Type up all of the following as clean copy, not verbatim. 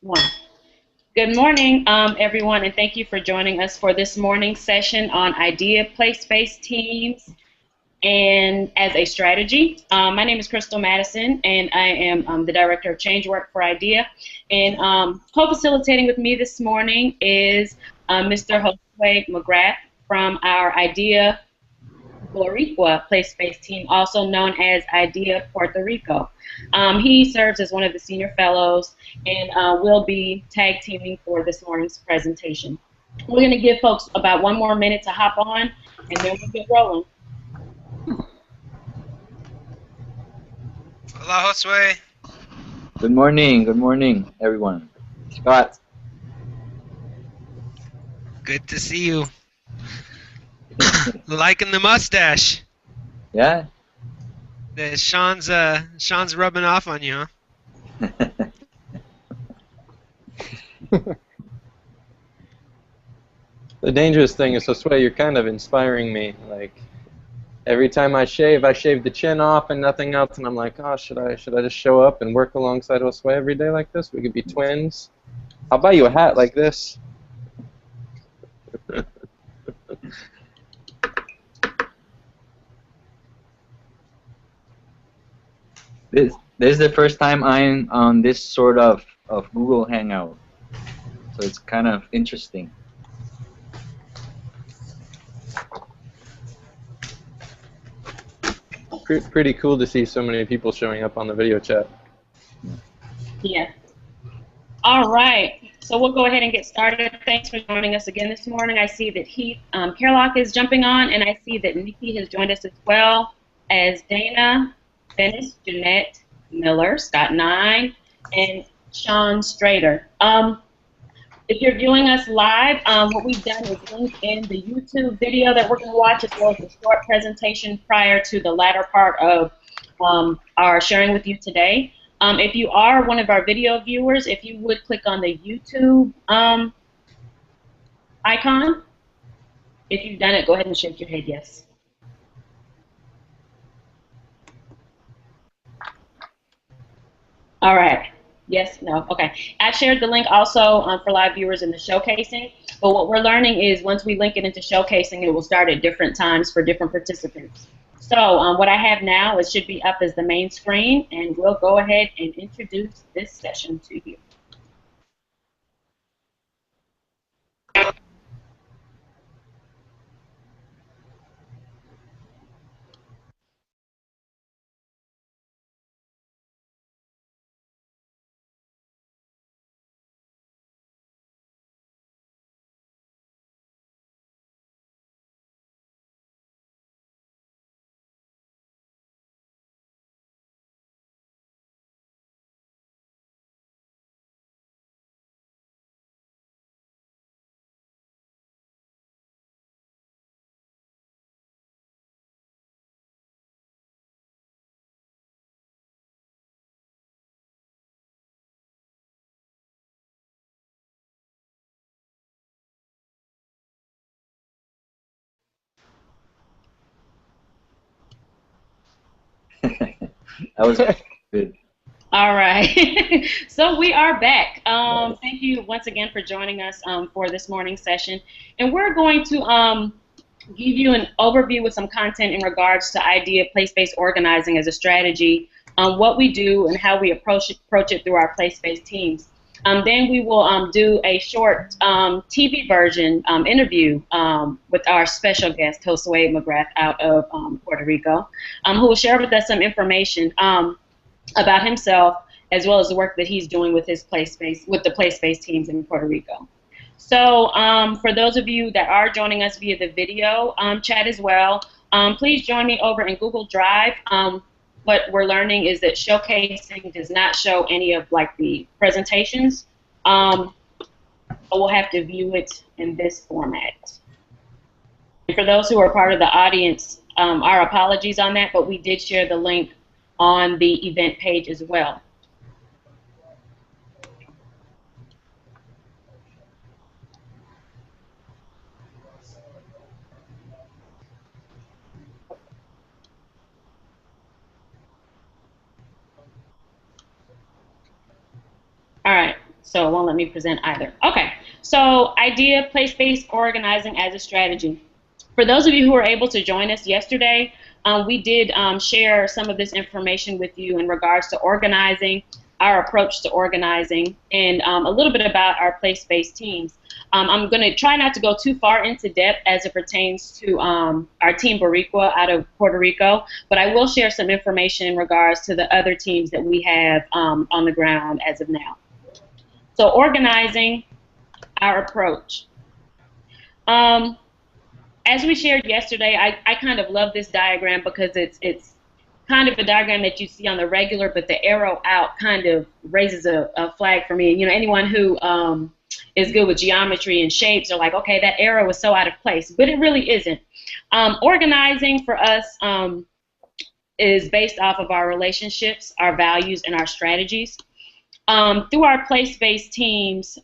One. Good morning, everyone, and thank you for joining us for this morning's session on IDEA place-based teams and as a strategy. My name is Crystal Madison, and I am the Director of Change Work for IDEA. And co-facilitating with me this morning is Mr. Josue McGrath from our IDEA Boricua place-based team, also known as IDEA Puerto Rico. He serves as one of the senior fellows and will be tag teaming for this morning's presentation. We're going to give folks about 1 more minute to hop on, and then we'll get rolling. Hola, Josue. Good morning, everyone. Scott. Good to see you. Liking the mustache. Yeah? Sean's rubbing off on you, huh? The dangerous thing is, Josue, you're kind of inspiring me. Like, every time I shave the chin off and nothing else, and I'm like, oh, should I just show up and work alongside Josue every day like this? We could be twins. I'll buy you a hat like this. This is the first time I'm on this sort of Google Hangout, so it's kind of interesting. Pretty cool to see so many people showing up on the video chat. Yeah. All right. So we'll go ahead and get started. Thanks for joining us again this morning. I see that Heath Kerlock is jumping on, and I see that Nikki has joined us as well as Dana, Dennis, Jeanette, Miller, Scott Nine, and Sean Strader. If you're viewing us live, what we've done is link in the YouTube video that we're going to watch, as well as a short presentation prior to the latter part of our sharing with you today. If you are one of our video viewers, if you would click on the YouTube icon. If you've done it, go ahead and shake your head yes. All right. Yes, no, okay. I shared the link also for live viewers in the showcasing, but what we're learning is once we link it into showcasing, it will start at different times for different participants. So what I have now, it should be up as the main screen, and we'll go ahead and introduce this session to you. That was good. All right. So we are back. Thank you once again for joining us for this morning's session. And we're going to give you an overview with some content in regards to IDEA place-based organizing as a strategy, what we do and how we approach it through our place-based teams. Then we will do a short TV version interview with our special guest, Josue McGrath, out of Puerto Rico, who will share with us some information about himself, as well as the work that he's doing with his the place-based teams in Puerto Rico. So for those of you that are joining us via the video chat as well, please join me over in Google Drive. What we're learning is that showcasing does not show any of like the presentations. So we'll have to view it in this format. And for those who are part of the audience, our apologies on that, but we did share the link on the event page as well. All right, So it won't let me present either. Okay, so idea, place-based organizing as a strategy. For those of you who were able to join us yesterday, we did share some of this information with you in regards to organizing, our approach to organizing, and a little bit about our place-based teams. I'm going to try not to go too far into depth as it pertains to our team Boricua out of Puerto Rico, but I will share some information in regards to the other teams that we have on the ground as of now. So organizing, our approach. As we shared yesterday, I kind of love this diagram because it's kind of a diagram that you see on the regular, but the arrow out kind of raises a flag for me. You know, anyone who is good with geometry and shapes are like, okay, that arrow is so out of place, but it really isn't. Organizing for us is based off of our relationships, our values, and our strategies. Through our place-based teams,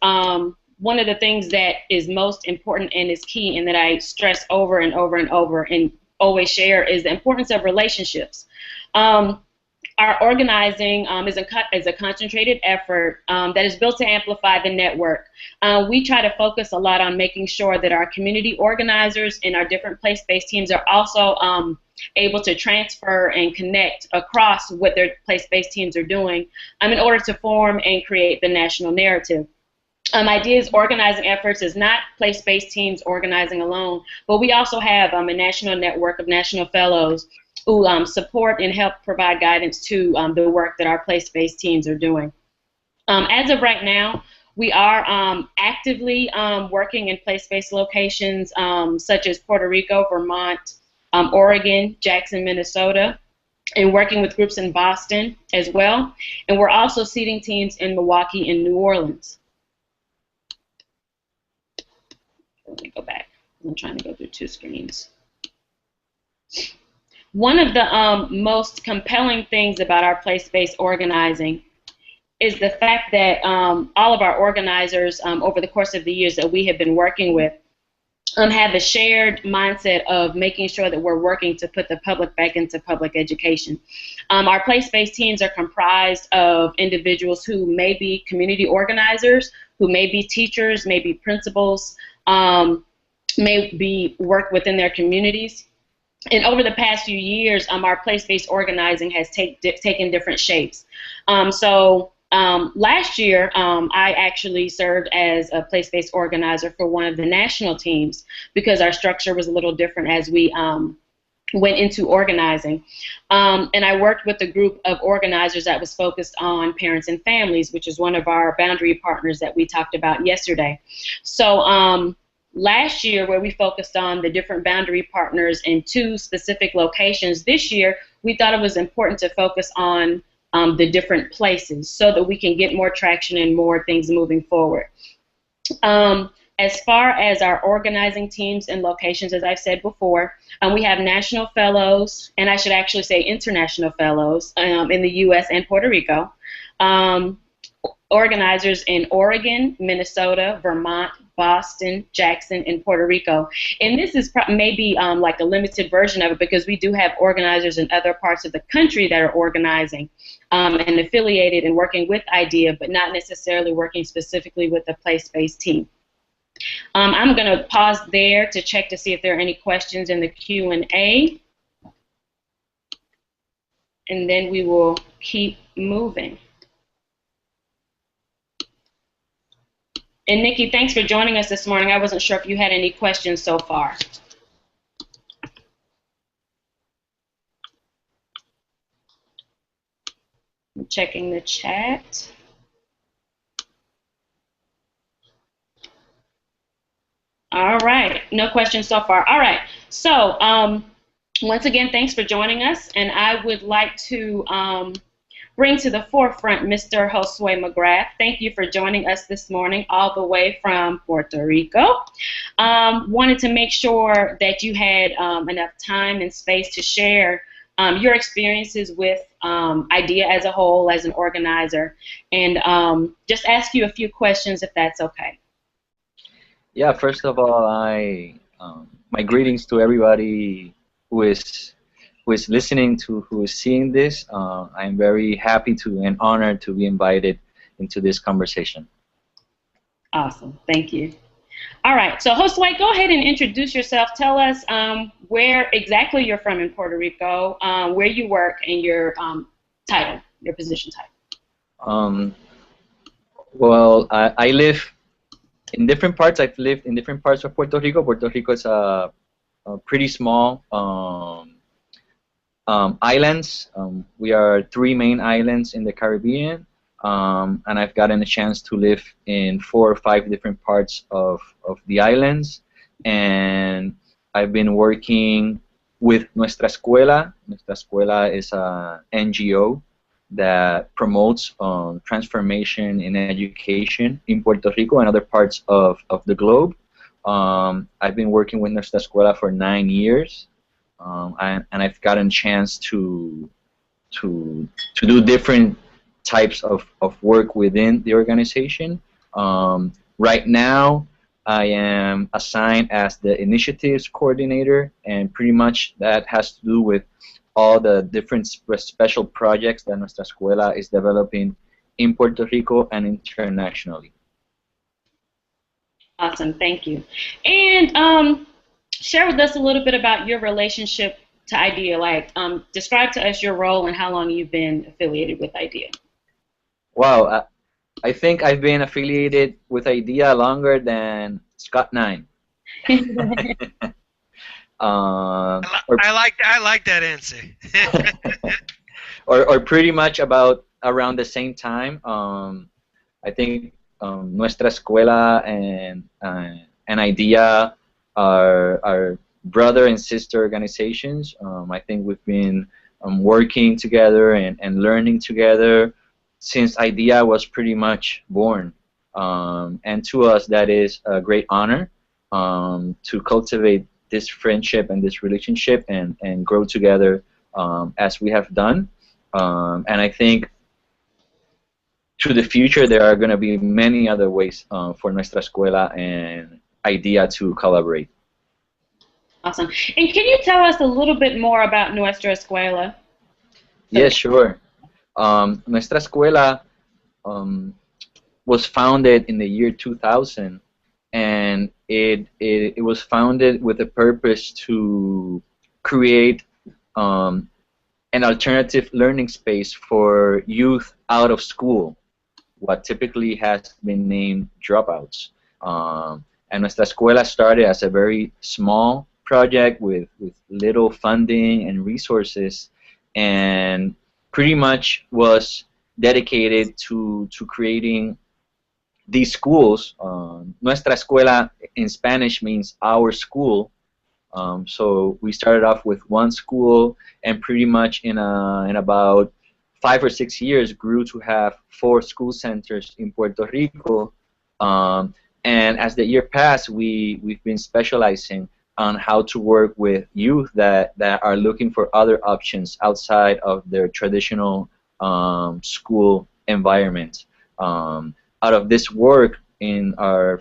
one of the things that is most important and is key and that I stress over and over and over and always share is the importance of relationships. Our organizing is a concentrated effort that is built to amplify the network. We try to focus a lot on making sure that our community organizers and our different place-based teams are also able to transfer and connect across what their place-based teams are doing in order to form and create the national narrative. Ideas organizing efforts is not place-based teams organizing alone, but we also have a national network of national fellows who support and help provide guidance to the work that our place-based teams are doing. As of right now, we are actively working in place-based locations such as Puerto Rico, Vermont, Oregon, Jackson, Minnesota, and working with groups in Boston as well. And we're also seeding teams in Milwaukee and New Orleans. Let me go back. I'm trying to go through two screens. One of the most compelling things about our place-based organizing is the fact that all of our organizers over the course of the years that we have been working with have a shared mindset of making sure that we're working to put the public back into public education. Our place-based teams are comprised of individuals who may be community organizers, who may be teachers, may be principals, may be work within their communities. And over the past few years, our place-based organizing has taken different shapes. Last year, I actually served as a place-based organizer for one of the national teams because our structure was a little different as we went into organizing. And I worked with a group of organizers that was focused on parents and families, which is one of our boundary partners that we talked about yesterday. So last year, where we focused on the different boundary partners in 2 specific locations, this year we thought it was important to focus on the different places so that we can get more traction and more things moving forward. As far as our organizing teams and locations, as I've said before, we have national fellows, and I should actually say international fellows in the U.S. and Puerto Rico, organizers in Oregon, Minnesota, Vermont, Boston, Jackson, and Puerto Rico. And this is maybe like a limited version of it because we do have organizers in other parts of the country that are organizing and affiliated and working with IDEA, but not necessarily working specifically with the place-based team. I'm going to pause there to check to see if there are any questions in the Q&A, and then we will keep moving. And Nikki, thanks for joining us this morning. I wasn't sure if you had any questions so far. I'm checking the chat. All right, no questions so far. All right, so once again, thanks for joining us, and I would like to bring to the forefront Mr. Josue McGrath. Thank you for joining us this morning all the way from Puerto Rico. Wanted to make sure that you had enough time and space to share your experiences with IDEA as a whole, as an organizer, and just ask you a few questions if that's okay. Yeah, first of all, my greetings to everybody who is listening to, who is seeing this. I'm very happy to and honored to be invited into this conversation. Awesome. Thank you. All right. So, Josue, go ahead and introduce yourself. Tell us where exactly you're from in Puerto Rico, where you work, and your title, your position title. Well, I live in different parts. I've lived in different parts of Puerto Rico. Puerto Rico is a pretty small islands. We are three main islands in the Caribbean, and I've gotten a chance to live in 4 or 5 different parts of the islands. And I've been working with Nuestra Escuela. Nuestra Escuela is an NGO that promotes transformation in education in Puerto Rico and other parts of the globe. I've been working with Nuestra Escuela for 9 years, and I've gotten a chance to do different types of work within the organization. Right now, I am assigned as the initiatives coordinator, and pretty much that has to do with all the different special projects that Nuestra Escuela is developing in Puerto Rico and internationally. Awesome, thank you. And share with us a little bit about your relationship to IDEA. Like, describe to us your role and how long you've been affiliated with IDEA. Wow, I think I've been affiliated with IDEA longer than Scott Nine. I like that answer. or pretty much about around the same time. I think Nuestra Escuela and IDEA are brother and sister organizations. I think we've been working together and learning together since IDEA was pretty much born. And to us, that is a great honor to cultivate this friendship and this relationship and grow together as we have done. And I think to the future there are going to be many other ways for Nuestra Escuela and IDEA to collaborate. Awesome. And can you tell us a little bit more about Nuestra Escuela? Yes, sure. Nuestra Escuela was founded in the year 2000, and it was founded with a purpose to create an alternative learning space for youth out of school, what typically has been named dropouts. And Nuestra Escuela started as a very small project with little funding and resources, and pretty much was dedicated to creating these schools. Nuestra Escuela in Spanish means our school. So we started off with one school, and pretty much in about 5 or 6 years grew to have 4 school centers in Puerto Rico. And as the year passed, we've been specializing on how to work with youth that are looking for other options outside of their traditional school environment. Out of this work, in our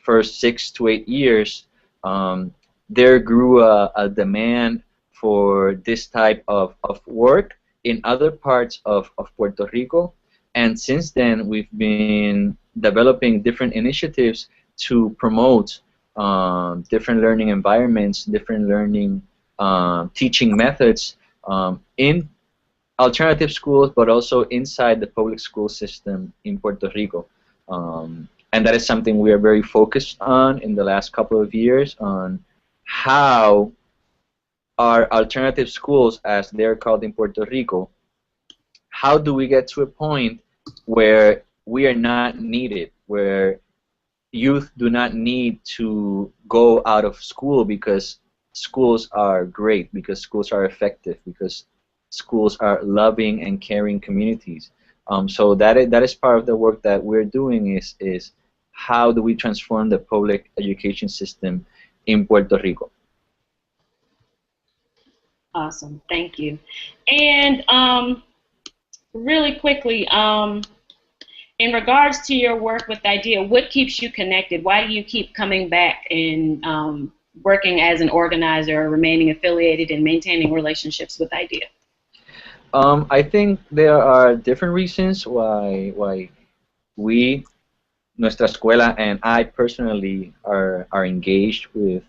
first 6 to 8 years, there grew a demand for this type of work in other parts of Puerto Rico. And since then, we've been developing different initiatives to promote different learning environments, different learning teaching methods in alternative schools, but also inside the public school system in Puerto Rico. And that is something we are very focused on in the last couple of years, on how our alternative schools, as they're called in Puerto Rico, how do we get to a point where we are not needed, where youth do not need to go out of school because schools are great, because schools are effective, because schools are loving and caring communities. So that is part of the work that we're doing, is how do we transform the public education system in Puerto Rico. Awesome, thank you. And really quickly, in regards to your work with IDEA, what keeps you connected? Why do you keep coming back and working as an organizer, remaining affiliated, and maintaining relationships with IDEA? I think there are different reasons why we nuestra escuela and I personally are engaged with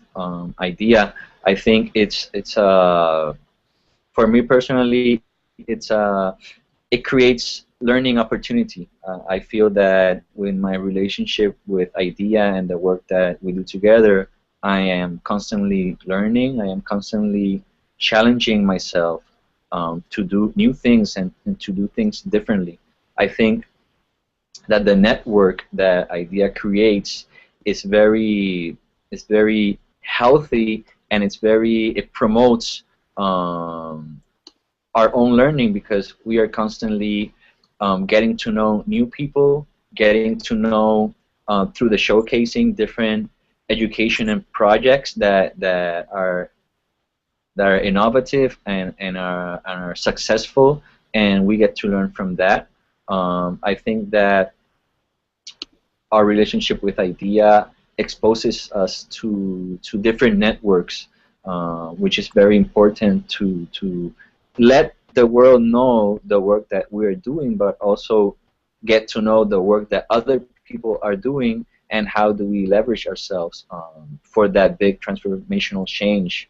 IDEA. I think it's for me personally, it's it creates learning opportunity. I feel that with my relationship with IDEA and the work that we do together, I am constantly learning. I am constantly challenging myself to do new things and to do things differently. I think that the network that IDEA creates is very healthy, and it promotes our own learning, because we are constantly getting to know new people, getting to know through the showcasing different education and projects that are innovative and are successful, and we get to learn from that. I think that our relationship with IDEA exposes us to different networks, which is very important to let the world know the work that we're doing, but also get to know the work that other people are doing, and how do we leverage ourselves for that big transformational change.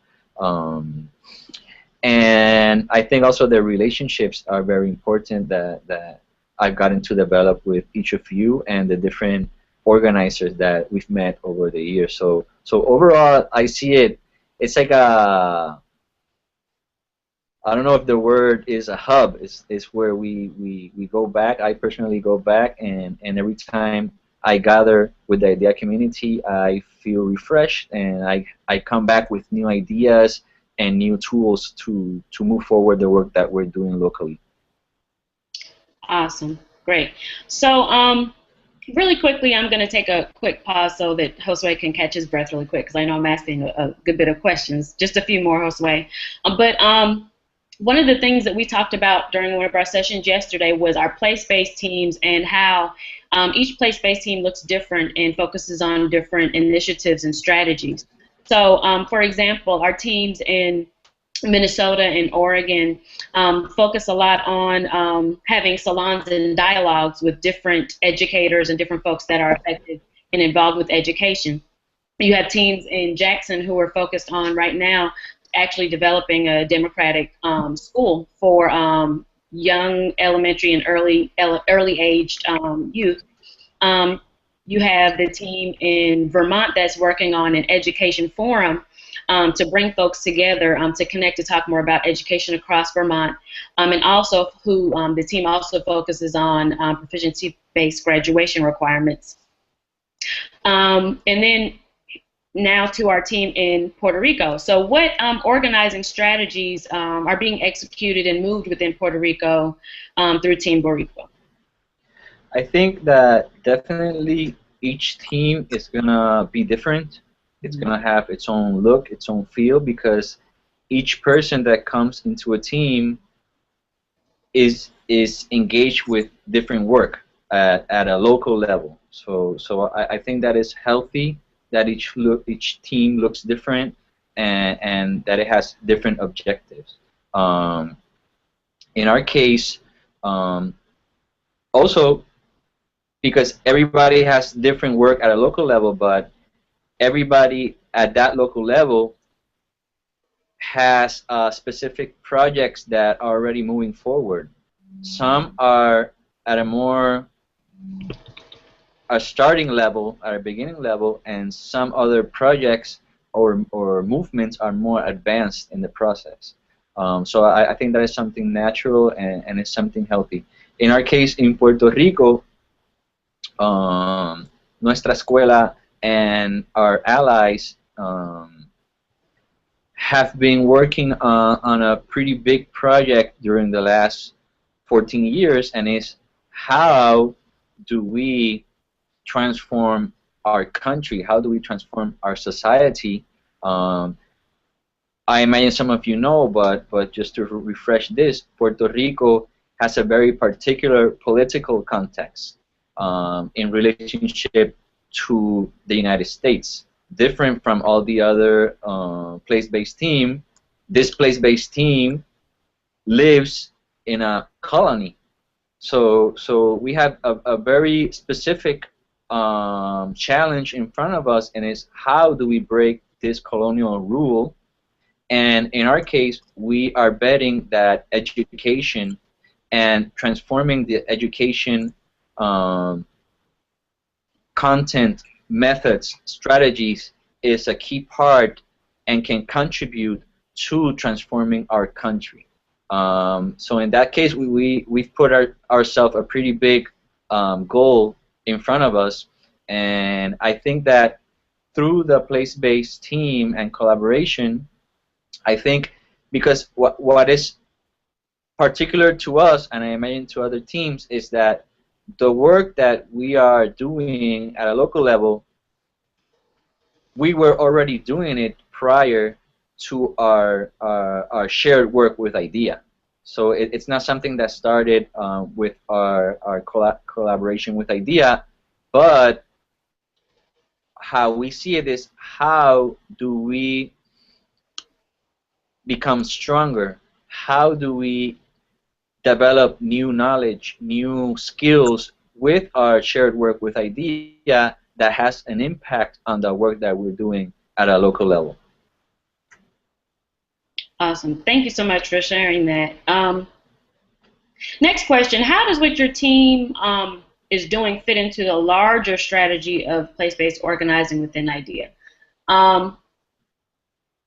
And I think also the relationships are very important that I've gotten to develop with each of you and the different organizers that we've met over the years. So overall, I see it. It's like I don't know if the word is a hub. It's where we go back. I personally go back, and every time I gather with the IDEA community, I feel refreshed, and I come back with new ideas and new tools to move forward the work that we're doing locally. Awesome. Great. So, really quickly, I'm going to take a quick pause so that Josue can catch his breath really quick, because I know I'm asking a good bit of questions. Just a few more, Josue. But one of the things that we talked about during one of our sessions yesterday was our place-based teams, and how each place-based team looks different and focuses on different initiatives and strategies. So, for example, our teams in Minnesota and Oregon focus a lot on having salons and dialogues with different educators and different folks that are affected and involved with education. You have teams in Jackson who are focused on right now actually developing a democratic school for young elementary and early aged youth. You have the team in Vermont that's working on an education forum to bring folks together to connect, to talk more about education across Vermont, and also the team also focuses on proficiency-based graduation requirements. And then now to our team in Puerto Rico. So what organizing strategies are being executed and moved within Puerto Rico through Team Boricua? I think that definitely each team is going to be different. It's going to have its own look, its own feel, because each person that comes into a team is engaged with different work at a local level. So I think that is healthy, that each team looks different, and that it has different objectives. In our case, also because everybody has different work at a local level, but everybody at that local level has specific projects that are already moving forward. Some are at a starting level, at a beginning level, and some other projects or movements are more advanced in the process. So I think that is something natural, and it's something healthy. In our case, in Puerto Rico, nuestra escuela and our allies have been working on a pretty big project during the last 14 years, and is how do we transform our country, how do we transform our society. I imagine some of you know, but just to refresh this, Puerto Rico has a very particular political context in relationship to the United States. Different from all the other place-based team, this place-based team lives in a colony. So we have a very specific challenge in front of us, and it's how do we break this colonial rule? And in our case, we are betting that education and transforming the education content, methods, strategies is a key part and can contribute to transforming our country. So in that case, we've put ourselves a pretty big goal in front of us, and I think that through the place-based team and collaboration, I think because what is particular to us, and I imagine to other teams, is that the work that we are doing at a local level, we were already doing it prior to our shared work with IDEA. So it's not something that started with our collaboration with IDEA, but how we see it is how do we become stronger? How do we develop new knowledge, new skills with our shared work with IDEA that has an impact on the work that we're doing at a local level? Awesome. Thank you so much for sharing that. Next question, how does what your team is doing fit into the larger strategy of place-based organizing within IDEA?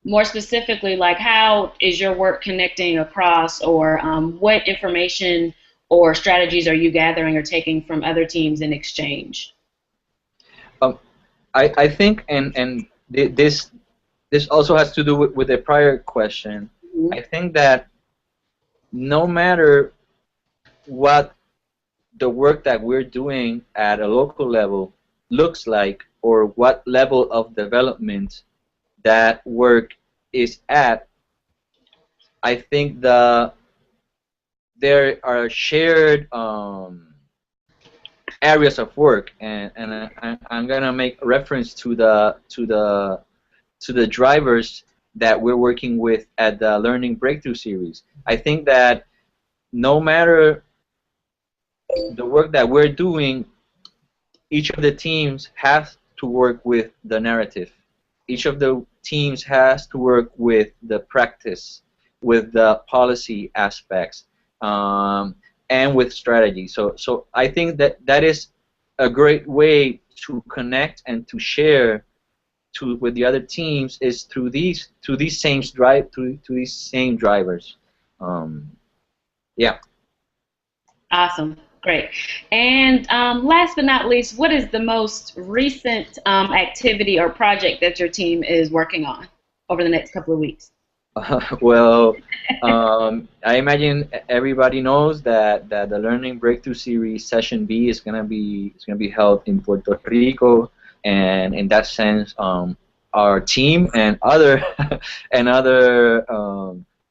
More specifically, like how is your work connecting across, or what information or strategies are you gathering or taking from other teams in exchange? I think, and this also has to do with the prior question. Mm-hmm. I think that no matter what the work that we're doing at a local level looks like, or what level of development that work is at, I think there are shared areas of work, and I'm gonna make reference to the drivers that we're working with at the Learning Breakthrough Series. I think that no matter the work that we're doing, each of the teams has to work with the narrative. Each of the teams has to work with the practice, with the policy aspects, and with strategy. So I think that is a great way to connect and to share with the other teams, is through these same drivers. Yeah. Awesome. Great. And last but not least, what is the most recent activity or project that your team is working on over the next couple of weeks? Well, I imagine everybody knows that the Learning Breakthrough Series Session B is gonna be held in Puerto Rico, and in that sense, our team and other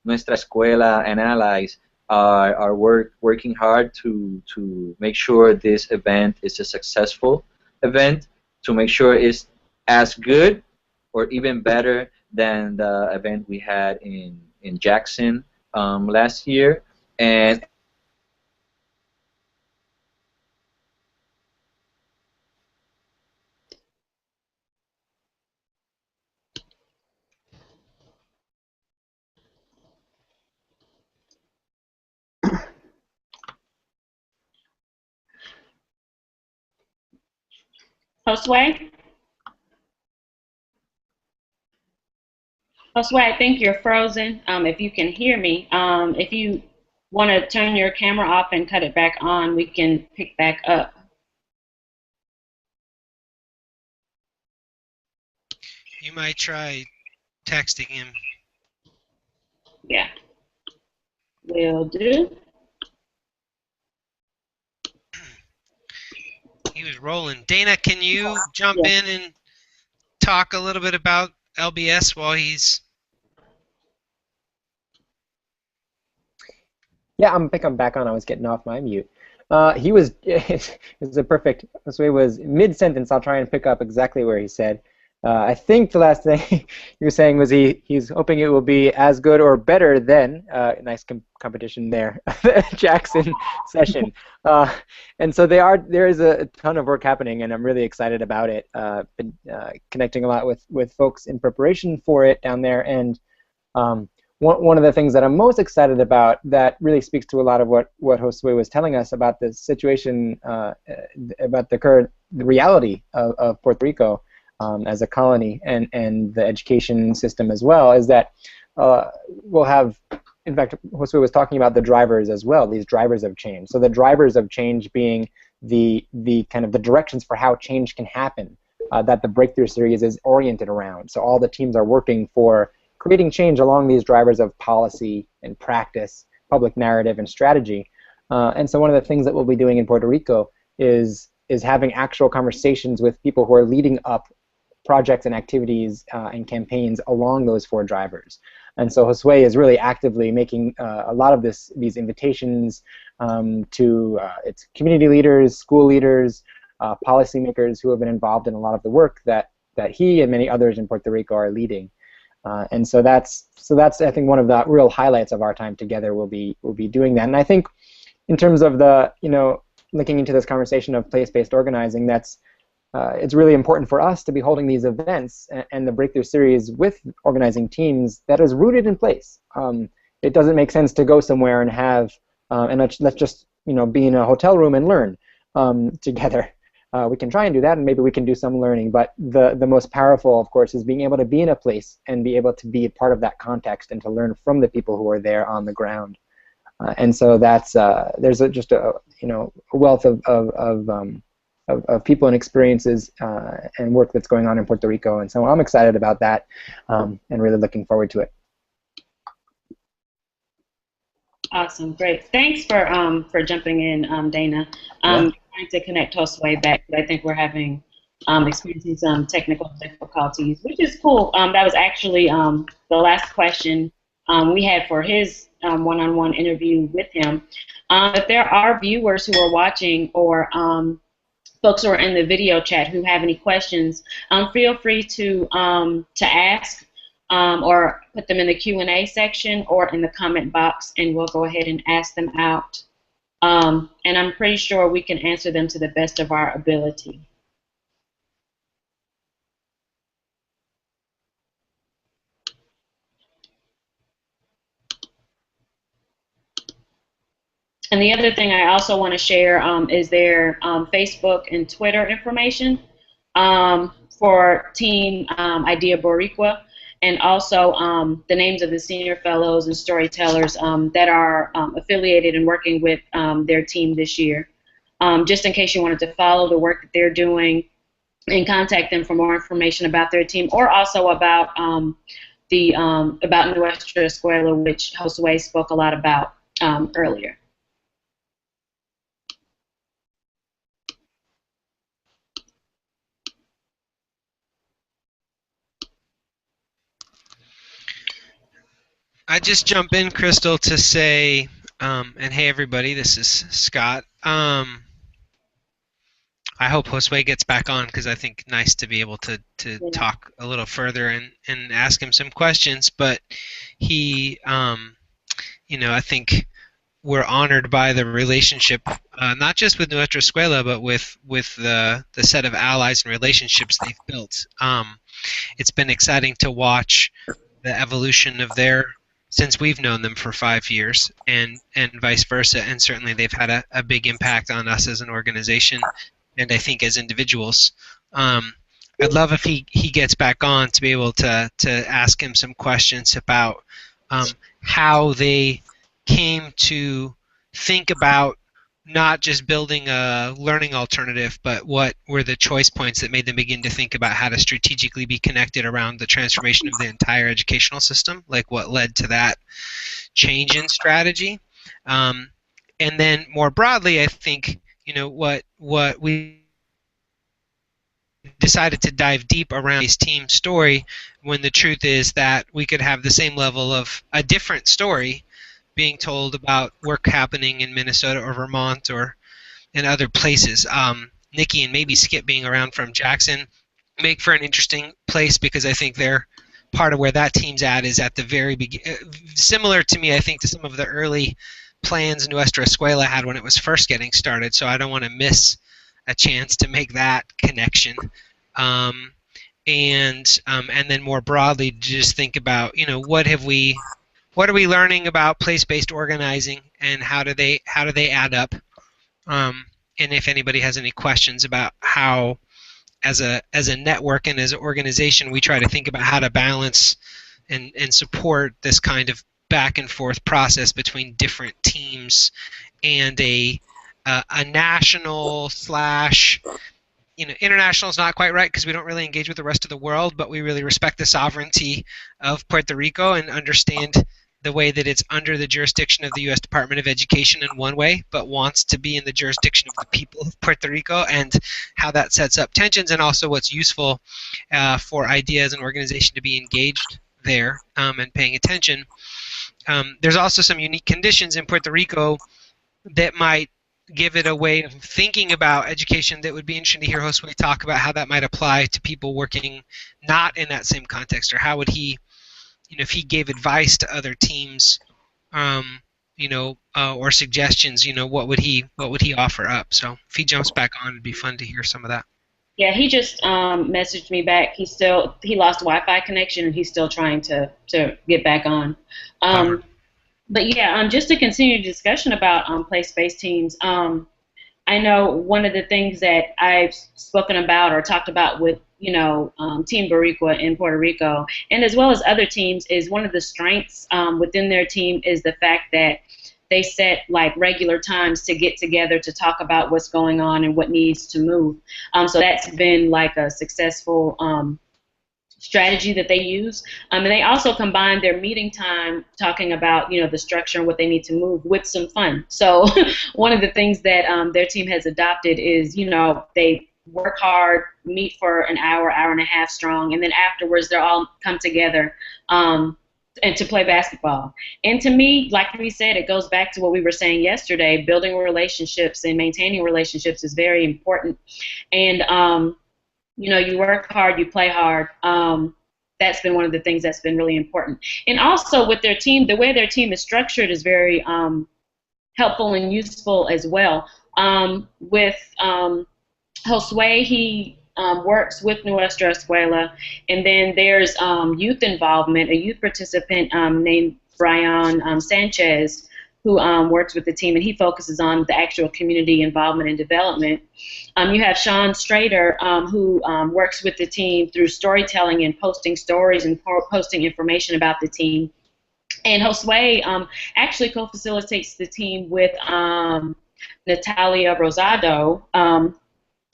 Nuestra Escuela and allies are working hard to make sure this event is a successful event, to make sure it's as good or even better than the event we had in Jackson last year. And Josue? Josue, I think you're frozen. If you can hear me, if you want to turn your camera off and cut it back on, we can pick back up. You might try texting him. Yeah. Will do. He was rolling. Dana, can you jump in and talk a little bit about LBS while he's... Yeah, I think I'm back on. I was getting off my mute. He was, it was a perfect, so he was mid-sentence. I'll try and pick up exactly where he said. I think the last thing he was saying was he's hoping it will be as good or better than nice competition there Jackson session, and so there is a ton of work happening, and I'm really excited about it. Been connecting a lot with folks in preparation for it down there, and one of the things that I'm most excited about that really speaks to a lot of what Josue was telling us about the situation, about the reality of Puerto Rico as a colony and the education system as well, is that we'll have, in fact, Josue was talking about the drivers as well, these drivers of change. So the drivers of change being the kind of the directions for how change can happen that the Breakthrough Series is oriented around. So all the teams are working for creating change along these drivers of policy and practice, public narrative, and strategy. And so one of the things that we'll be doing in Puerto Rico is having actual conversations with people who are leading up projects and activities and campaigns along those 4 drivers. And so Josue is really actively making a lot of these invitations to its community leaders, school leaders, policymakers who have been involved in a lot of the work that he and many others in Puerto Rico are leading. And so that's I think one of the real highlights of our time together. We'll be doing that. And I think in terms of the linking into this conversation of place-based organizing, it's really important for us to be holding these events and the Breakthrough Series with organizing teams that is rooted in place. It doesn't make sense to go somewhere and have and let's just be in a hotel room and learn together. We can try and do that, and maybe we can do some learning. But the most powerful, of course, is being able to be in a place and be able to be a part of that context and to learn from the people who are there on the ground. And so there's just a wealth of people and experiences and work that's going on in Puerto Rico, and so I'm excited about that and really looking forward to it. Awesome, great. Thanks for jumping in, Dana. Trying to connect Josue back, but I think we're having experiencing some technical difficulties, which is cool. That was actually the last question we had for his one-on-one interview with him. If there are viewers who are watching or folks who are in the video chat who have any questions, feel free to ask or put them in the Q&A section or in the comment box, and we'll go ahead and ask them out. And I'm pretty sure we can answer them to the best of our ability. And the other thing I also want to share is their Facebook and Twitter information for Team Idea Boricua, and also the names of the senior fellows and storytellers that are affiliated and working with their team this year. Just in case you wanted to follow the work that they're doing and contact them for more information about their team, or also about Nuestra Escuela, which Josue spoke a lot about earlier. I just jump in, Crystal, to say, and hey everybody, this is Scott. I hope Josue gets back on, because I think nice to be able to talk a little further and ask him some questions. But he, I think we're honored by the relationship, not just with Nuestra Escuela, but with the set of allies and relationships they've built. It's been exciting to watch the evolution of since we've known them for 5 years, and vice versa, and certainly they've had a big impact on us as an organization, and I think as individuals. I'd love if he gets back on to be able to ask him some questions about how they came to think about not just building a learning alternative, but what were the choice points that made them begin to think about how to strategically be connected around the transformation of the entire educational system, like what led to that change in strategy. And then more broadly, I think, what we decided to dive deep around this team story, when the truth is that we could have the same level of a different story being told about work happening in Minnesota or Vermont or in other places. Nikki and maybe Skip being around from Jackson, make for an interesting place, because I think they're part of where that team's at is at the very beginning. Similar to me, I think, to some of the early plans Nuestra Escuela had when it was first getting started. So I don't want to miss a chance to make that connection. And then more broadly, just think about, what are we learning about place-based organizing, and how do they add up? And if anybody has any questions about how, as a network and as an organization, we try to think about how to balance and support this kind of back and forth process between different teams and a national slash, international is not quite right, because we don't really engage with the rest of the world, but we really respect the sovereignty of Puerto Rico and understand the way that it's under the jurisdiction of the U.S. Department of Education in one way, but wants to be in the jurisdiction of the people of Puerto Rico, and how that sets up tensions, and also what's useful for IDEA as an organization to be engaged there and paying attention. There's also some unique conditions in Puerto Rico that might give it a way of thinking about education that would be interesting to hear Josue talk about how that might apply to people working not in that same context, or how would he, if he gave advice to other teams, or suggestions, what would he offer up? So if he jumps back on, it'd be fun to hear some of that. Yeah, he just messaged me back. He lost Wi-Fi connection, and he's still trying to get back on. But yeah, just to continue the discussion about place-based teams, I know one of the things that I've spoken about or talked about with Team Boricua in Puerto Rico, and as well as other teams, is one of the strengths within their team is the fact that they set like regular times to get together to talk about what's going on and what needs to move. So that's been like a successful strategy that they use. And they also combine their meeting time talking about, the structure and what they need to move with some fun. So one of the things that their team has adopted is, they work hard, meet for an hour, hour and a half strong, and then afterwards they'll all come together and to play basketball. And to me, like we said, it goes back to what we were saying yesterday, building relationships and maintaining relationships is very important. And you work hard, you play hard. That's been one of the things that's been really important. And also with their team, the way their team is structured is very helpful and useful as well. With Josue, he works with Nuestra Escuela, and then there's youth involvement, a youth participant named Brian Sanchez, who works with the team, and he focuses on the actual community involvement and development. You have Sean Strader, who works with the team through storytelling and posting stories and posting information about the team. And Josue actually co-facilitates the team with Natalia Rosado,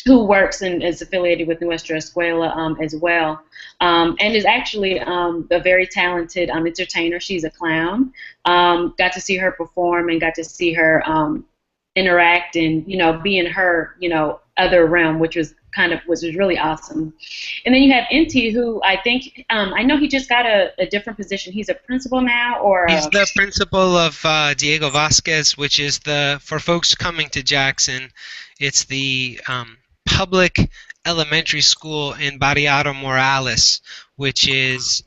who works and is affiliated with Nuestra Escuela as well, and is actually a very talented entertainer. She's a clown. Got to see her perform and got to see her interact and be in her other realm, which was really awesome. And then you have Inti, who I think I know he just got a different position. He's a principal now, or he's the principal of Diego Vasquez, which is for folks coming to Jackson, it's the public elementary school in Barriado Morales, which is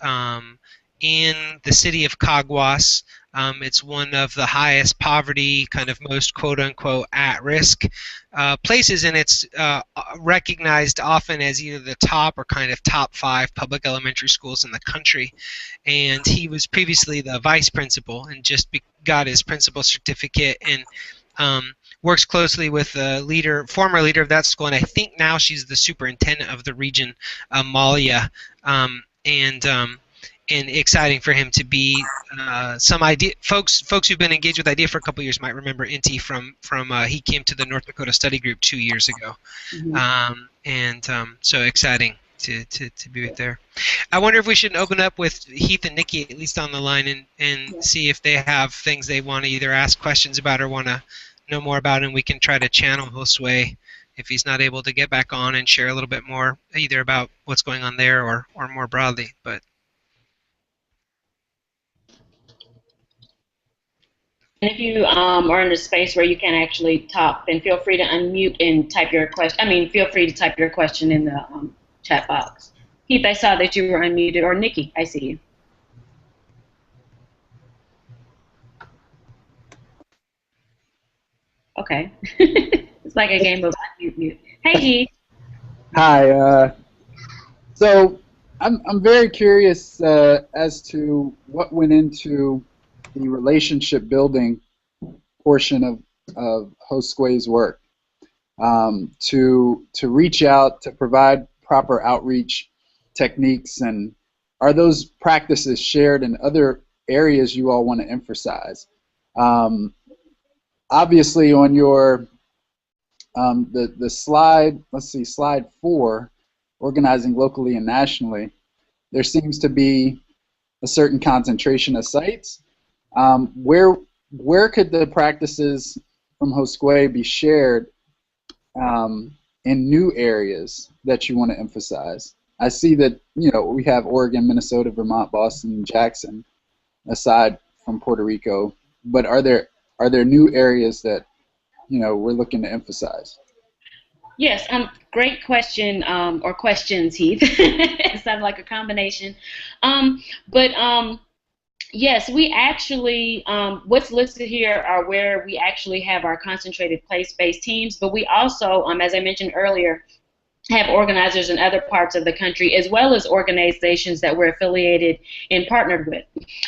in the city of Caguas. It's one of the highest poverty, kind of most quote-unquote at-risk places, and it's recognized often as either the top or kind of top 5 public elementary schools in the country. And he was previously the vice principal and just got his principal certificate, and works closely with the former leader of that school, and I think now she's the superintendent of the region, Amalia, and exciting for him to be some idea. Folks who've been engaged with IDEA for a couple years might remember Inti from he came to the North Dakota Study Group 2 years ago, so exciting to be with there. I wonder if we should open up with Heath and Nikki at least on the line and see if they have things they want to either ask questions about or want to know more about, and we can try to channel Josue if he's not able to get back on and share a little bit more either about what's going on there or more broadly. But if you are in a space where you can actually talk, then feel free to unmute and type your question. Feel free to type your question in the chat box. Heath, I saw that you were unmuted, or Nikki, I see you. Okay. It's like a game of unmute, mute. Hey, Heath. Hi. So I'm very curious as to what went into the relationship building portion of Josque's work. To reach out, to provide proper outreach techniques, and are those practices shared in other areas you all want to emphasize? Obviously, on your the slide, let's see, slide 4, organizing locally and nationally, there seems to be a certain concentration of sites. Where could the practices from Josque be shared in new areas that you want to emphasize? I see that, you know, we have Oregon, Minnesota, Vermont, Boston, Jackson, aside from Puerto Rico, but are there new areas that, you know, we're looking to emphasize? Yes, great question, or questions, Heath. It sounded like a combination. Yes, we actually, what's listed here are where we actually have our concentrated place-based teams, but we also, as I mentioned earlier, have organizers in other parts of the country, as well as organizations that we're affiliated and partnered with.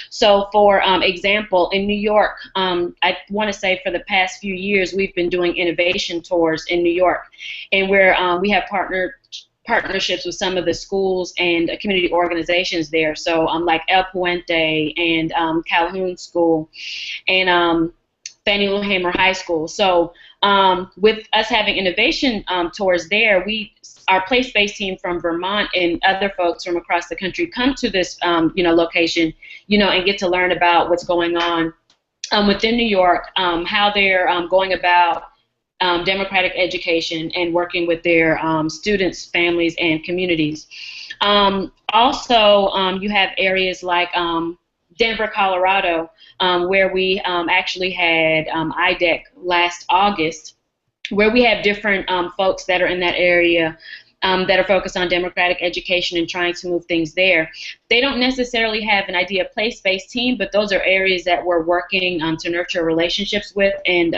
So for example, in New York, I want to say for the past few years, we've been doing innovation tours in New York, and where we have partnerships with some of the schools and community organizations there. So like El Puente and Calhoun School and Fannie Lou Hamer High School. So with us having innovation tours there, our place-based team from Vermont and other folks from across the country come to this location, and get to learn about what's going on within New York, how they're going about democratic education and working with their students, families, and communities. Also, you have areas like Denver, Colorado, where we actually had IDEC last August, where we have different folks that are in that area that are focused on democratic education and trying to move things there. They don't necessarily have an idea place-based team, but those are areas that we're working to nurture relationships with and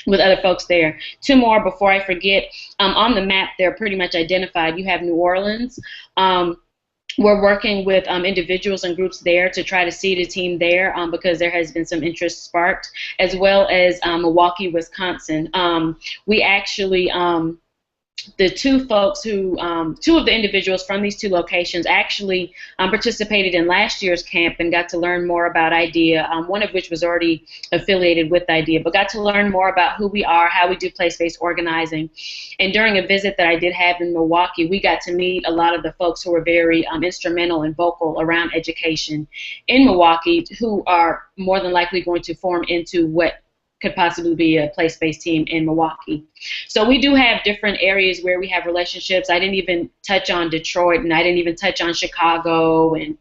with other folks there. Two more before I forget. On the map, they're pretty much identified. You have New Orleans. We're working with individuals and groups there to try to seed a team there because there has been some interest sparked, as well as Milwaukee, Wisconsin. We actually, the two folks who, two of the individuals from these two locations actually participated in last year's camp and got to learn more about IDEA, one of which was already affiliated with IDEA, but got to learn more about who we are, how we do place-based organizing. And during a visit that I did have in Milwaukee, we got to meet a lot of the folks who were very instrumental and vocal around education in Milwaukee, who are more than likely going to form into what could possibly be a place-based team in Milwaukee. So we do have different areas where we have relationships. I didn't even touch on Detroit, and I didn't even touch on Chicago and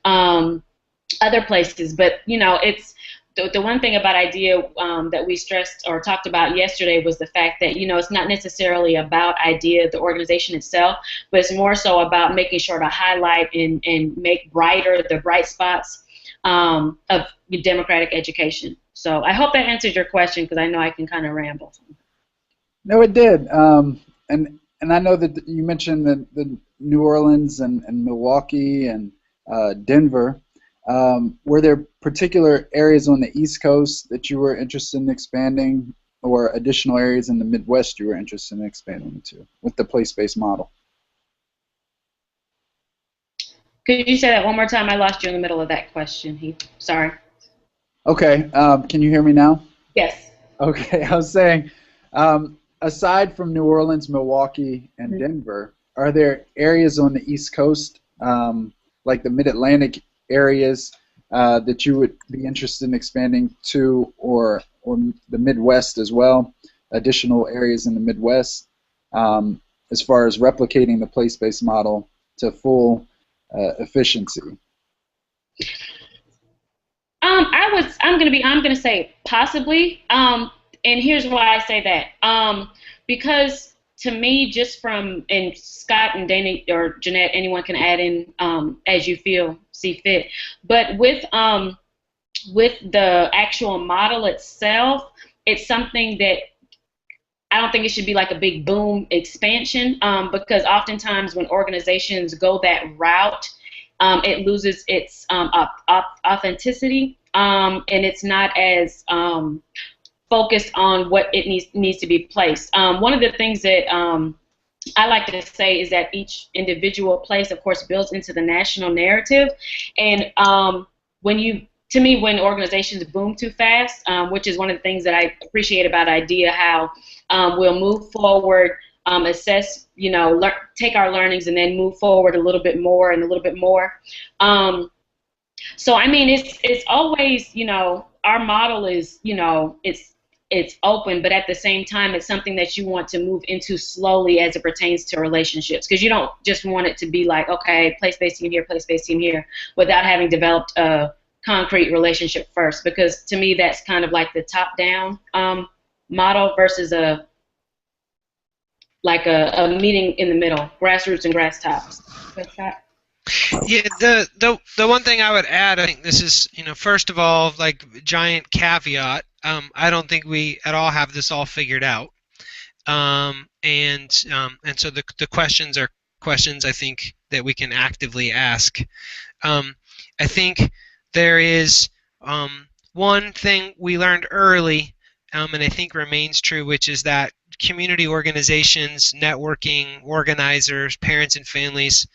other places. But, it's the one thing about IDEA that we stressed or talked about yesterday was the fact that, it's not necessarily about IDEA, the organization itself, but it's more so about making sure to highlight and make brighter the bright spots of democratic education. So I hope that answered your question, because I know I can kind of ramble. No, it did. And I know that you mentioned the New Orleans and Milwaukee and Denver. Were there particular areas on the East Coast that you were interested in expanding, or additional areas in the Midwest you were interested in expanding into with the place-based model? Could you say that one more time? I lost you in the middle of that question, Heath. Sorry. Okay. Can you hear me now? Yes. Okay. I was saying, aside from New Orleans, Milwaukee, and Denver, are there areas on the East Coast, like the Mid-Atlantic areas, that you would be interested in expanding to, or the Midwest as well, additional areas in the Midwest, as far as replicating the place-based model to full efficiency? I'm gonna say possibly, and here's why I say that. Because to me, just from, and Scott and Dana or Jeanette, anyone can add in as you see fit. But with the actual model itself, it's something that I don't think it should be like a big boom expansion, because oftentimes when organizations go that route, it loses its authenticity, and it's not as focused on what it needs to be placed. One of the things that I like to say is that each individual place, of course, builds into the national narrative, and to me, when organizations boom too fast, which is one of the things that I appreciate about IDEA, how we'll move forward, assess, take our learnings, and then move forward a little bit more and a little bit more. So I mean, it's always, our model is, it's open, but at the same time, it's something that you want to move into slowly as it pertains to relationships, because you don't just want it to be like, okay, place-based team here, place-based team here, without having developed a concrete relationship first, because to me that's kind of like the top-down model versus a meeting in the middle, grassroots and grass tops. Yeah, the one thing I would add, I think this is, first of all, like giant caveat, I don't think we at all have this all figured out, and so the questions are questions I think that we can actively ask. I think there is one thing we learned early, and I think remains true, which is that community organizations, networking, organizers, parents and families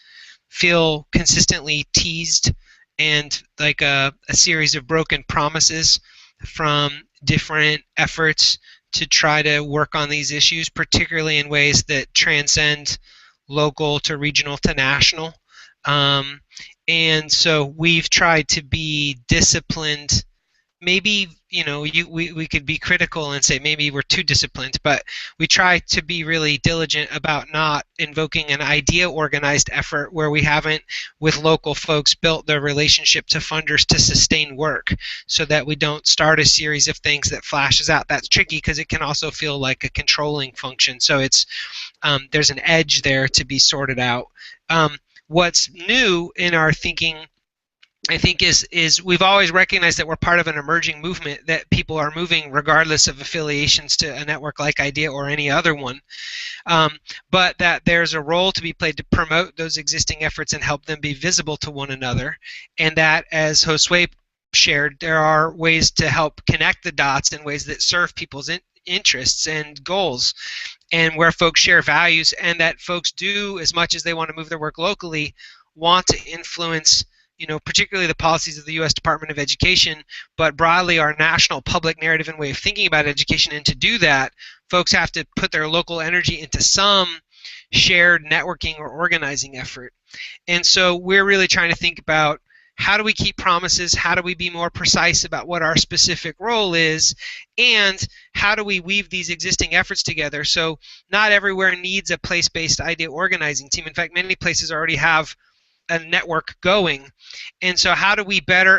feel consistently teased and like a series of broken promises from different efforts to try to work on these issues, particularly in ways that transcend local to regional to national. And so we've tried to be disciplined. Maybe, we could be critical and say maybe we're too disciplined, but we try to be really diligent about not invoking an IDEA-organized effort where we haven't, with local folks, built the relationship to funders to sustain work, so that we don't start a series of things that flashes out. That's tricky because it can also feel like a controlling function. So it's there's an edge there to be sorted out. What's new in our thinking, I think, is we've always recognized that we're part of an emerging movement, that people are moving regardless of affiliations to a network like IDEA or any other one, but that there's a role to be played to promote those existing efforts and help them be visible to one another, and that, as Josue shared, there are ways to help connect the dots in ways that serve people's interests and goals, and where folks share values, and that folks do, as much as they want to move their work locally, want to influence, particularly the policies of the U.S. Department of Education, but broadly our national public narrative and way of thinking about education. And to do that, folks have to put their local energy into some shared networking or organizing effort. And so we're really trying to think about, how do we keep promises? How do we be more precise about what our specific role is? And how do we weave these existing efforts together? So not everywhere needs a place-based IDEA organizing team. In fact, many places already have a network going. And so how do we better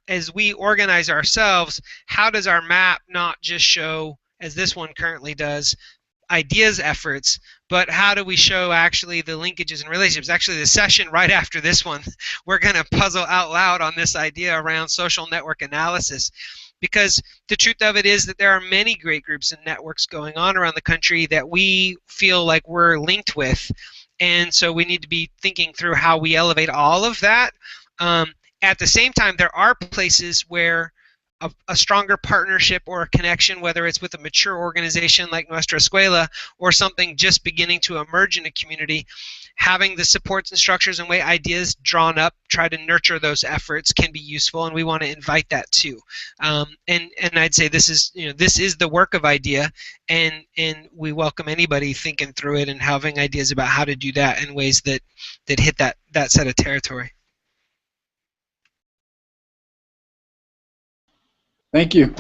as we organize ourselves, how does our map not just show, as this one currently does, IDEA's efforts, but how do we show actually the linkages and relationships? Actually, the session right after this one, we're going to puzzle out loud on this idea around social network analysis, because the truth of it is that there are many great groups and networks going on around the country that we feel like we're linked with, and so we need to be thinking through how we elevate all of that. At the same time, there are places where a stronger partnership or a connection, whether it's with a mature organization like Nuestra Escuela or something just beginning to emerge in a community, having the supports and structures and way ideas drawn up, try to nurture those efforts can be useful, and we want to invite that too. And I'd say this is the work of IDEA, and we welcome anybody thinking through it and having ideas about how to do that in ways that hit that set of territory. Thank you.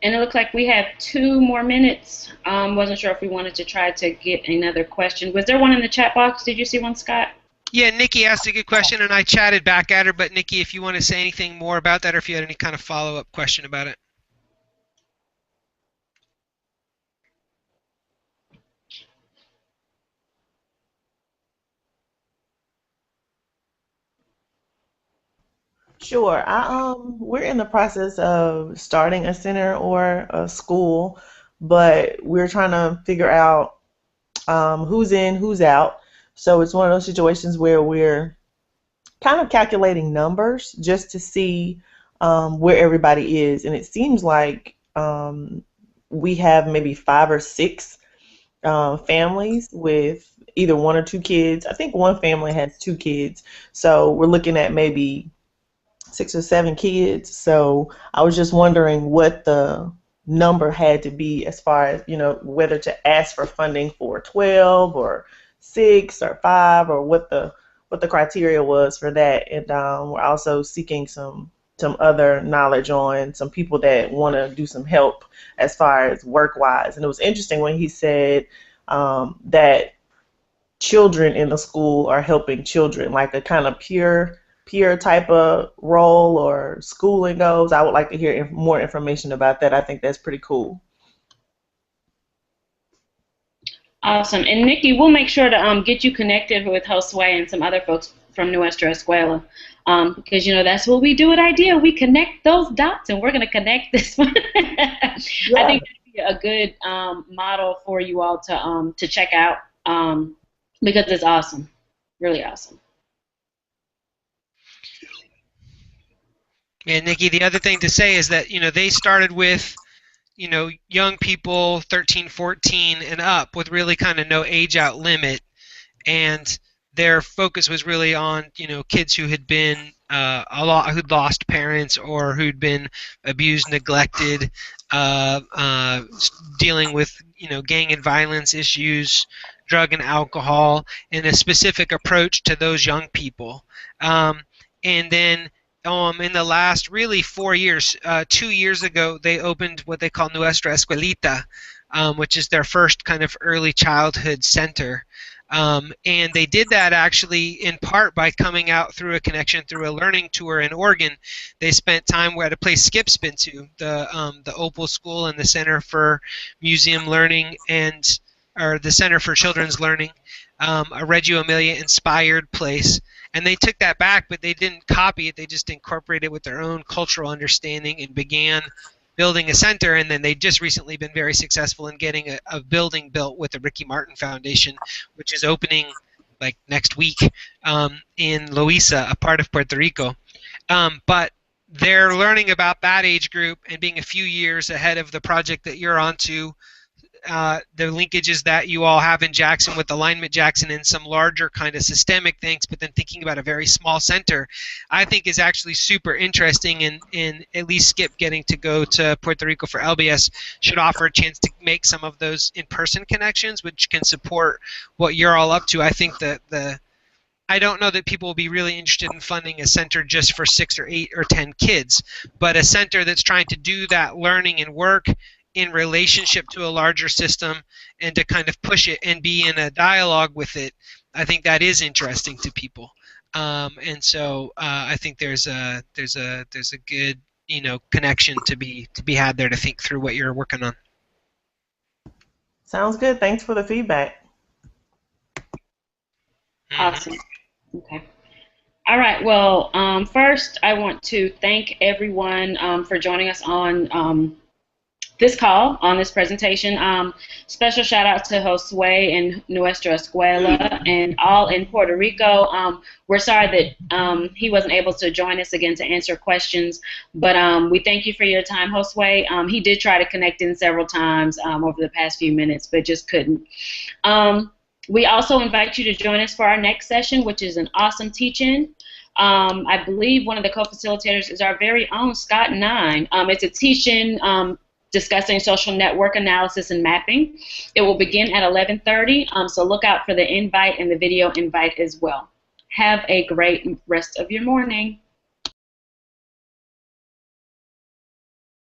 And it looks like we have 2 more minutes. Wasn't sure if we wanted to try to get another question. Was there one in the chat box? Did you see one, Scott? Yeah, Nikki asked a good question, and I chatted back at her. But Nikki, if you want to say anything more about that, or if you had any kind of follow-up question about it. Sure. We're in the process of starting a center or a school, but we're trying to figure out who's in, who's out. So it's one of those situations where we're kind of calculating numbers just to see where everybody is, and it seems like we have maybe 5 or 6 families with either 1 or 2 kids. I think one family has 2 kids, so we're looking at maybe 6 or 7 kids. So I was just wondering what the number had to be as far as, whether to ask for funding for 12 or 6 or 5, or what the criteria was for that. And we're also seeking some other knowledge on some people that want to do some help as far as work-wise. And it was interesting when he said that children in the school are helping children, like a kind of peer type of role or schooling goes. I would like to hear more information about that. I think that's pretty cool. Awesome. And Nikki, we'll make sure to get you connected with Josue and some other folks from Nuestra Escuela, because that's what we do at IDEA. We connect those dots, and we're going to connect this one. Yeah. I think that'd be a good model for you all to check out, because it's awesome, really awesome. Yeah, Nikki, the other thing to say is that they started with young people 13, 14 and up with really kind of no age out limit, and their focus was really on kids who had been who'd lost parents or who'd been abused, neglected, dealing with gang and violence issues, drug and alcohol, and a specific approach to those young people. And then in the last really 4 years, 2 years ago, they opened what they call Nuestra Escuelita, which is their first kind of early childhood center. And they did that actually in part by coming out through a connection through a learning tour in Oregon. They spent time at a place Skip's been to, the Opal School and the Center for Museum Learning or the Center for Children's Learning, a Reggio Emilia inspired place. And they took that back, but they didn't copy it. They just incorporated it with their own cultural understanding and began building a center. And then they've just recently been very successful in getting a building built with the Ricky Martin Foundation, which is opening like next week in Loíza, a part of Puerto Rico. But they're learning about that age group and being a few years ahead of the project that you're onto. The linkages that you all have in Jackson with Alignment Jackson and some larger kind of systemic things, but then thinking about a very small center, I think is actually super interesting, and at least Skip getting to go to Puerto Rico for LBS should offer a chance to make some of those in-person connections, which can support what you're all up to. I think that I don't know that people will be really interested in funding a center just for 6 or 8 or 10 kids, but a center that's trying to do that learning and work in relationship to a larger system and to kind of push it and be in a dialogue with it, I think that is interesting to people. And so I think there's a good connection to be had there to think through what you're working on. Sounds good. Thanks for the feedback. Awesome. Okay. All right. Well, first I want to thank everyone for joining us on this call, on this presentation. Special shout out to Josue and Nuestra Escuela and all in Puerto Rico. We're sorry that he wasn't able to join us again to answer questions, but we thank you for your time, Josue. He did try to connect in several times over the past few minutes, but just couldn't. We also invite you to join us for our next session, which is an awesome teach-in. I believe one of the co-facilitators is our very own Scott Nine. It's a teach-in discussing social network analysis and mapping. It will begin at 11:30, so look out for the invite and the video invite as well. Have a great rest of your morning.